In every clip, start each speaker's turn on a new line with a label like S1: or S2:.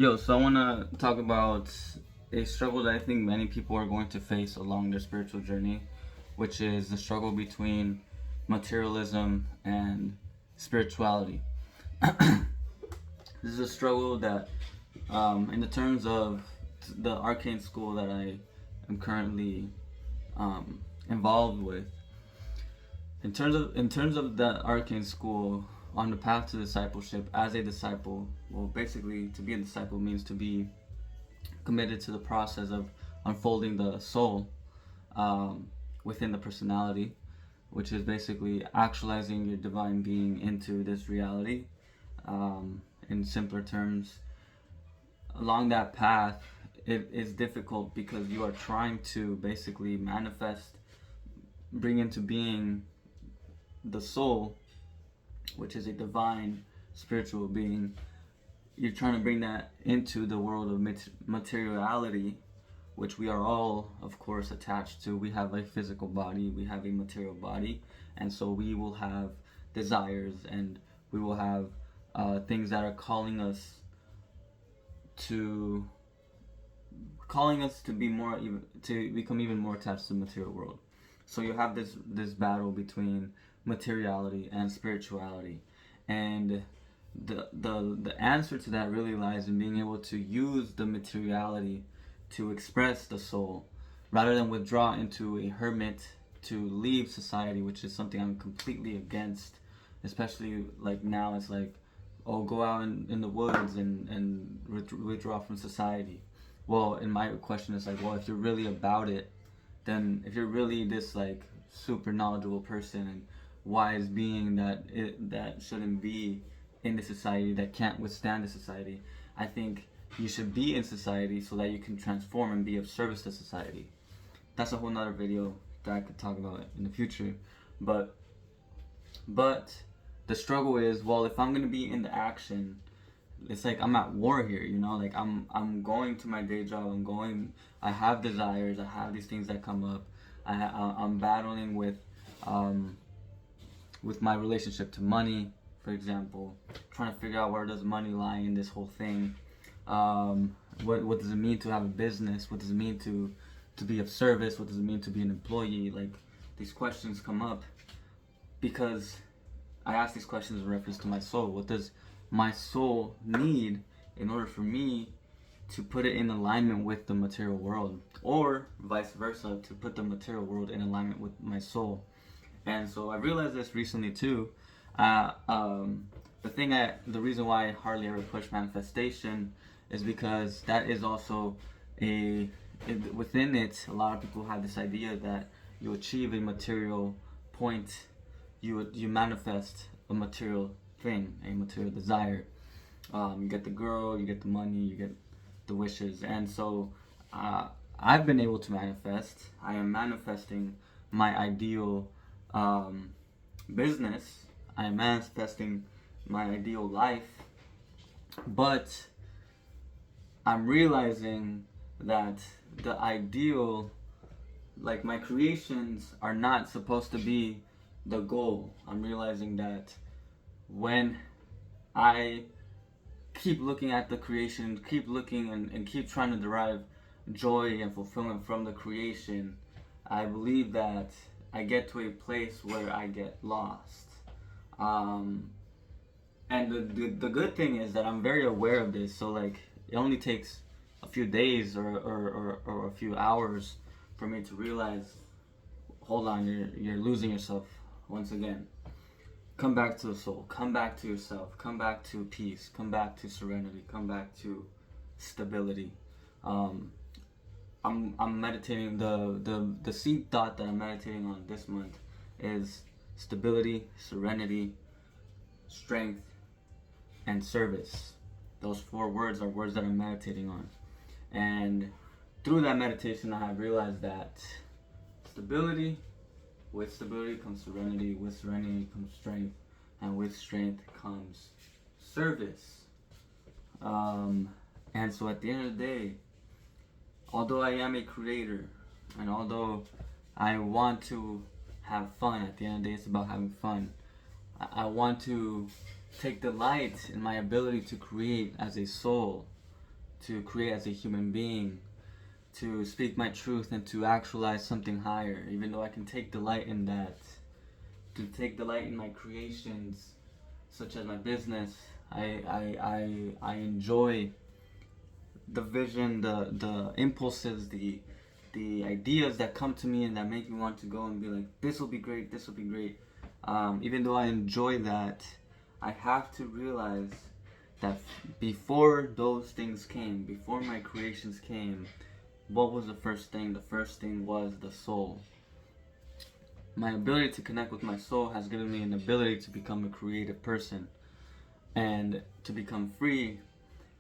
S1: So I want to talk about a struggle that I think many people are going to face along their spiritual journey, which is the struggle between materialism and spirituality. This is a struggle that, in the terms of the arcane school that I am currently involved with, in terms of the arcane school, on the path to discipleship as a disciple, well, basically to be a disciple means to be committed to the process of unfolding the soul within the personality, which is basically actualizing your divine being into this reality. In simpler terms, along that path, it is difficult because you are trying to basically manifest, bring into being the soul, which is a divine spiritual being. You're trying to bring that into the world of materiality, which we are all, of course, attached to. We have a physical body, we have a material body, and so we will have desires, and we will have things that are calling us to be more, even to become even more attached to the material world. So you have this battle between materiality and spirituality, and the answer to that really lies in being able to use the materiality to express the soul, rather than withdraw into a hermit to leave society, which is something I'm completely against. Especially like now, it's like, oh, go out in the woods and withdraw from society. Well, in my question is like, well, if you're really about it, then if you're really this like super knowledgeable person and wise being that shouldn't be in the society, that can't withstand the society, I think you should be in society so that you can transform and be of service to society. That's a whole nother video that I could talk about in the future. But the struggle is, well, if I'm gonna be in the action, it's like I'm at war here, like I'm going to my day job, I have desires, I have these things that come up, I'm battling with my relationship to money, for example, trying to figure out where does money lie in this whole thing. What does it mean to have a business? What does it mean to be of service? What does it mean to be an employee? Like, these questions come up because I ask these questions in reference to my soul. What does my soul need in order for me to put it in alignment with the material world, or vice versa, to put the material world in alignment with my soul? And so I realized this recently too. The reason why I hardly ever push manifestation is because that is also within it, a lot of people have this idea that you achieve a material point, you manifest a material thing, a material desire. You get the girl, you get the money, you get the wishes. And so I've been able to manifest. I am manifesting my ideal business. I am manifesting my ideal life. But I'm realizing that the ideal, like, my creations are not supposed to be the goal. I'm realizing that when I keep looking at the creation, keep looking and keep trying to derive joy and fulfillment from the creation, I believe that I get to a place where I get lost. And the good thing is that I'm very aware of this. So like, it only takes a few days or a few hours for me to realize, hold on, you're losing yourself once again. Come back to the soul, come back to yourself, come back to peace, come back to serenity, come back to stability. I'm meditating, the seed thought that I'm meditating on this month is stability, serenity, strength, and service. Those 4 words are words that I'm meditating on. And through that meditation, I have realized that with stability comes serenity, with serenity comes strength, and with strength comes service. And so at the end of the day, although I am a creator, and although I want to have fun, at the end of the day it's about having fun. I want to take delight in my ability to create as a soul, to create as a human being, to speak my truth and to actualize something higher, even though I can take delight in that, to take delight in my creations, such as my business. I enjoy the vision, the impulses, the ideas that come to me and that make me want to go and be like, this will be great, this will be great. Even though I enjoy that, I have to realize that before those things came, before my creations came, what was the first thing? The first thing was the soul. My ability to connect with my soul has given me an ability to become a creative person and to become free,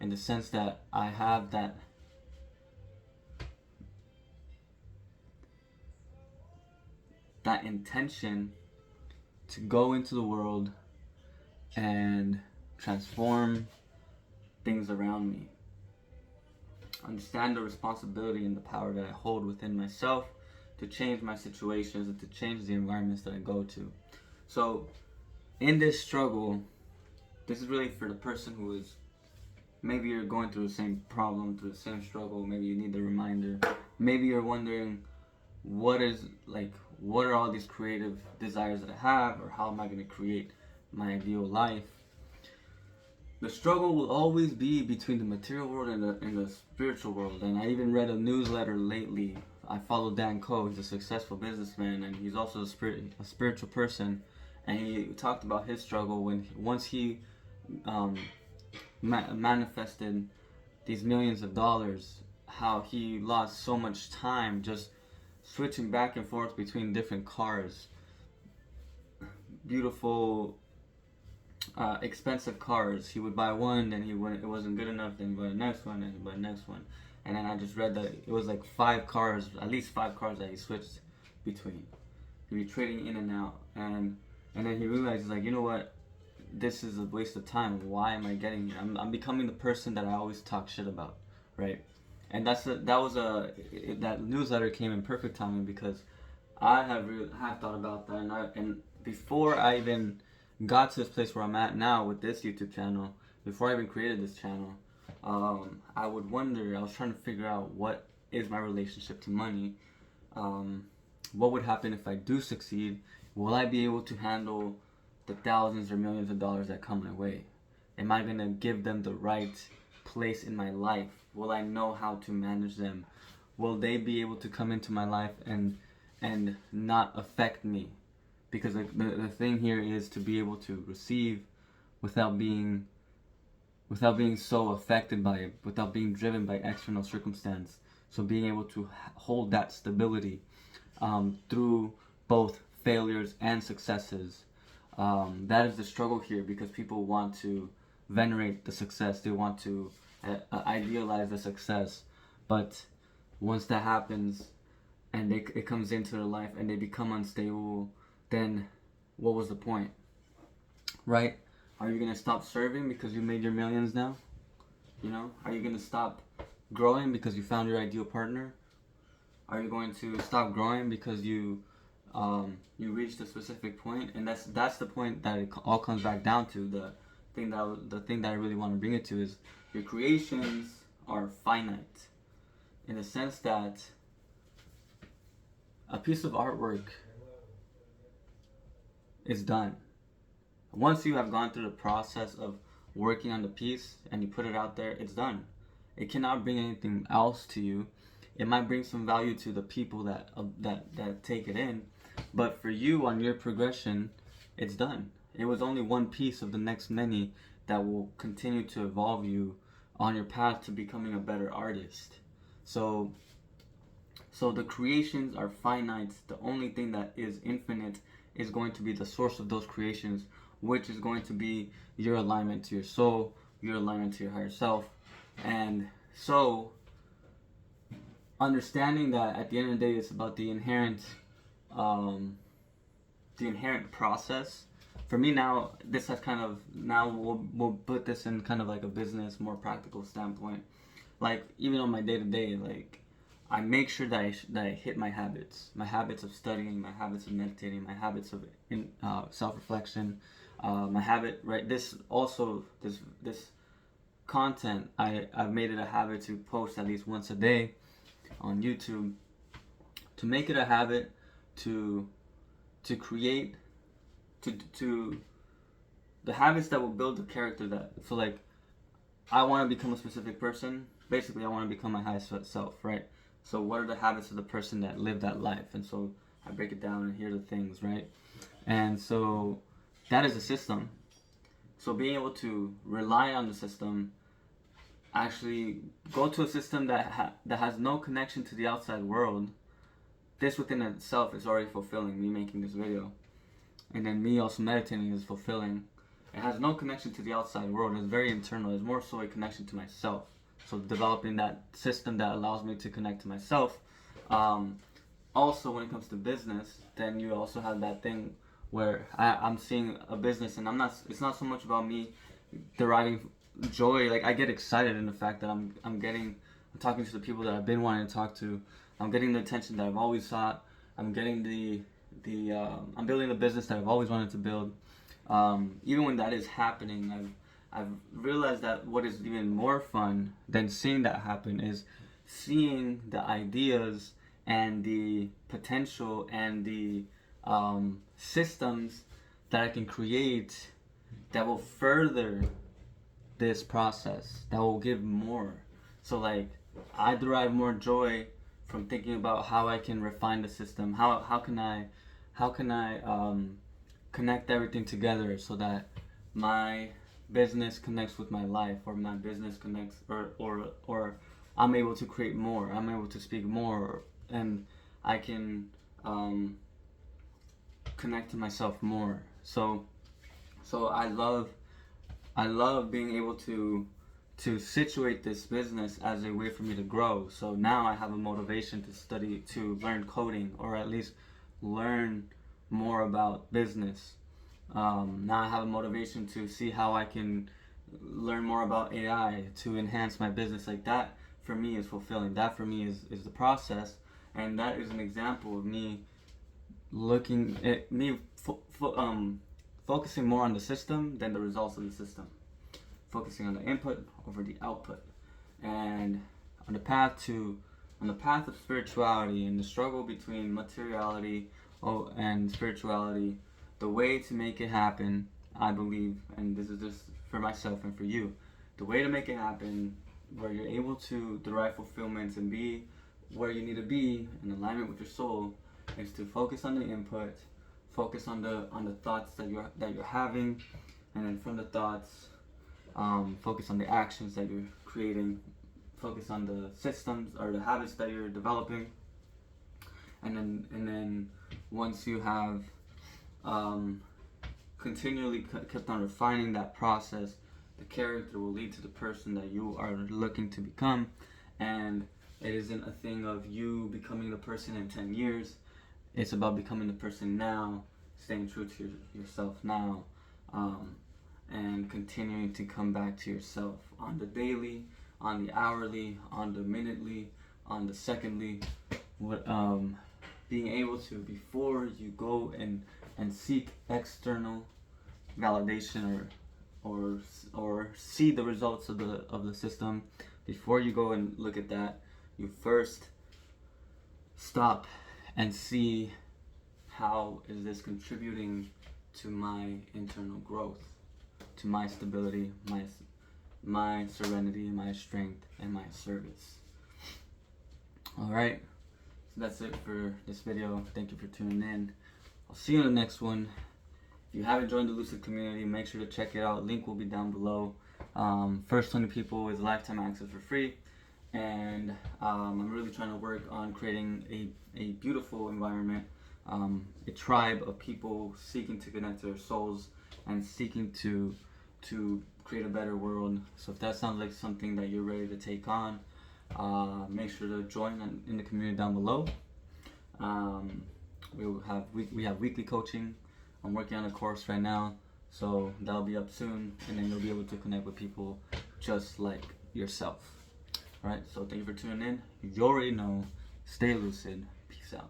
S1: in the sense that I have that intention to go into the world and transform things around me. Understand the responsibility and the power that I hold within myself to change my situations and to change the environments that I go to. So, in this struggle, this is really for the person who is, maybe you're going through the same problem, through the same struggle, maybe you need the reminder. Maybe you're wondering, what are all these creative desires that I have, or how am I going to create my ideal life? The struggle will always be between the material world and the spiritual world. And I even read a newsletter lately. I follow Dan Coe. He's a successful businessman, and he's also a spiritual person. And he talked about his struggle once he manifested these millions of dollars, how he lost so much time just switching back and forth between different cars, beautiful, expensive cars. He would buy one, then it wasn't good enough, then he'd buy the next one, and he'd buy the next one. And then I just read that it was like at least five cars that he switched between. He'd be trading in and out, and then he realized, like, you know what, this is a waste of time. Why am I getting here? I'm becoming the person that I always talk shit about, right? And that newsletter came in perfect timing, because I have thought about that, and before I even got to this place where I'm at now with this YouTube channel, before I even created this channel, I was trying to figure out, what is my relationship to money? What would happen if I do succeed? Will I be able to handle the thousands or millions of dollars that come my way? Am I going to give them the right place in my life? Will I know how to manage them? Will they be able to come into my life and not affect me? Because the thing here is to be able to receive without being so affected by it, without being driven by external circumstance. So being able to hold that stability through both failures and successes. That is the struggle here, because people want to venerate the success. They want to idealize the success. But once that happens and it comes into their life and they become unstable, then what was the point? Right? Are you going to stop serving because you made your millions now? You know? Are you going to stop growing because you found your ideal partner? Are you going to stop growing because you reached a specific point? And that's the point that it all comes back down to. The thing that I really want to bring it to is, your creations are finite, in the sense that a piece of artwork is done. Once you have gone through the process of working on the piece and you put it out there, it's done. It cannot bring anything else to you. It might bring some value to the people that take it in, but for you, on your progression, it's done. It was only one piece of the next many that will continue to evolve you on your path to becoming a better artist. So the creations are finite. The only thing that is infinite is going to be the source of those creations, which is going to be your alignment to your soul, your alignment to your higher self. And so, understanding that at the end of the day, it's about the inherent process. For me now, this has kind of, now we'll put this in kind of like a business, more practical standpoint. Like, even on my day-to-day, like, I make sure that I hit my habits of studying, my habits of meditating, my habits of self-reflection, my habit, right? This content, I've made it a habit to post at least once a day on YouTube, to make it a habit to create to the habits that will build the character that, so like, I want to become a specific person. Basically, I want to become my highest self, right? So what are the habits of the person that lived that life? And so I break it down, and here are the things, right? And so that is a system. So being able to rely on the system, actually go to a system that has no connection to the outside world, this within itself is already fulfilling. Me making this video, and then me also meditating, is fulfilling. It has no connection to the outside world. It's very internal. It's more so a connection to myself. So developing that system that allows me to connect to myself. Also, when it comes to business, then you also have that thing where I'm seeing a business, and it's not so much about me deriving joy. Like, I get excited in the fact that I'm talking to the people that I've been wanting to talk to. I'm getting the attention that I've always sought. I'm getting I'm building the business that I've always wanted to build. Even when that is happening, I've realized that what is even more fun than seeing that happen is seeing the ideas and the potential and the systems that I can create that will further this process, that will give more. So like, I derive more joy from thinking about how I can refine the system. How can I connect everything together so that my business connects with my life, or my business connects, or I'm able to create more, I'm able to speak more, and I can connect to myself more. So I love being able to situate this business as a way for me to grow. So now I have a motivation to study, to learn coding, or at least learn more about business. Now I have a motivation to see how I can learn more about AI to enhance my business. Like, that for me is fulfilling. That for me is the process, and that is an example of me looking at me focusing more on the system than the results of the system. Focusing on the input over the output, and on the path of spirituality, and the struggle between materiality and spirituality. The way to make it happen, I believe, and this is just for myself and for you, the way to make it happen where you're able to derive fulfillment and be where you need to be in alignment with your soul, is to focus on the input, focus on the thoughts that you're having, and then from the thoughts, focus on the actions that you're creating, focus on the systems or the habits that you're developing, and then once you have continually kept on refining that process, the character will lead to the person that you are looking to become. And it isn't a thing of you becoming the person in 10 years. It's about becoming the person now, staying true to yourself now, and continuing to come back to yourself on the daily, on the hourly, on the minutely, on the secondly. Being able to, before you go and seek external validation or see the results of the system, before you go and look at that, you first stop and see, how is this contributing to my internal growth, to my stability, my serenity, my strength, and my service. Alright, so that's it for this video. Thank you for tuning in. I'll see you in the next one. If you haven't joined the Lucid community, make sure to check it out. Link will be down below. First 20 people is lifetime access for free. And I'm really trying to work on creating a beautiful environment, a tribe of people seeking to connect to their souls and seeking to create a better world. So if that sounds like something that you're ready to take on, make sure to join in the community down below. We have weekly coaching. I'm working on a course right now, so that'll be up soon, and then you'll be able to connect with people just like yourself. Alright, so thank you for tuning in. You already know. Stay lucid. Peace out.